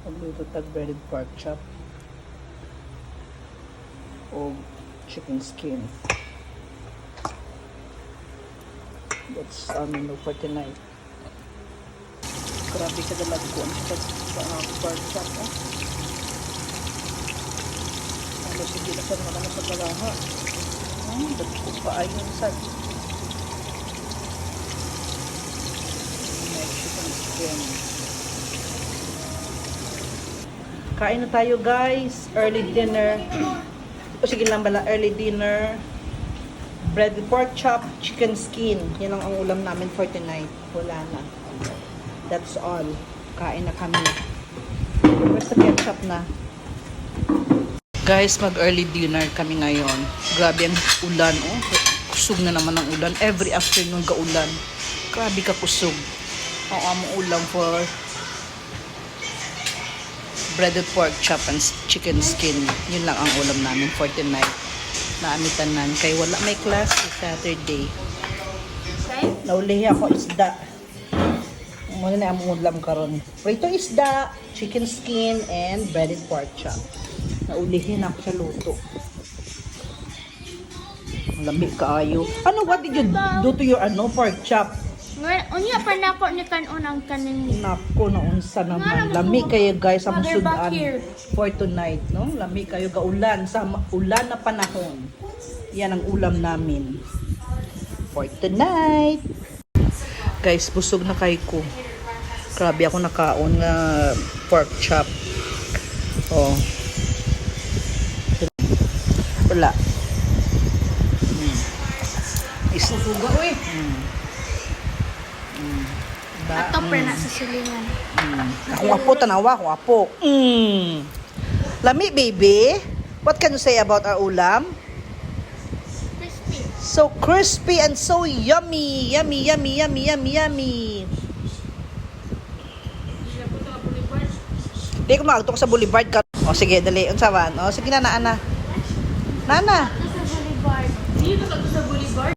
Magluto tag breaded pork chop o chicken skin. That's menu for tonight. Grabe ka dalag ko ang pork chop. Ano sige na sa mga napagkalaha. Ba't ko pa ayun sa chicken skin. Kain na tayo guys. Early dinner. O sige lang bala. Early dinner. Breaded pork chop, chicken skin. Yan ang ulam namin for tonight. Wala na. That's all. Kain na kami. Where's the ketchup na? Guys, mag-early dinner kami ngayon. Grabe ang ulan, oh. Kusog na naman ang ulan. Every afternoon ka-ulan. Grabe ka kusog. Ang among ulam for breaded pork chop and chicken skin. Yun lang ang ulam namin for tonight. Naamitanan. Kay wala may class sa Saturday. Naulihi ako isda. Muna na ang ulam karon. Prito isda, chicken skin, and breaded pork chop. Naulihin ako sa luto. Lamig kaayo. Ano, what did you do to your pork chop? Unya pa na ako ni kanunang kaning. Nako, naunsa naman. Lami kayo guys sa sudan for tonight, no? Lami kayo gaulan sa ulan na panahon. Yan ang ulam namin for tonight. Guys, busog na kay ko. Grabe ako nakaon nga pork chop. Oh. Wala. Isusuga uy. Ato pa na sa silingan. Ako apo, tanawa, ako apo. Lami, baby. What can you say about our ulam? Crispy. So crispy and so yummy. Yummy, yummy, yummy, yummy, yummy. Di ko maagto ko sa boulevard ka. O sige, dali. Unsawan. O sige na, Nana. Nana. Sa boulevard. Dito ka sa boulevard.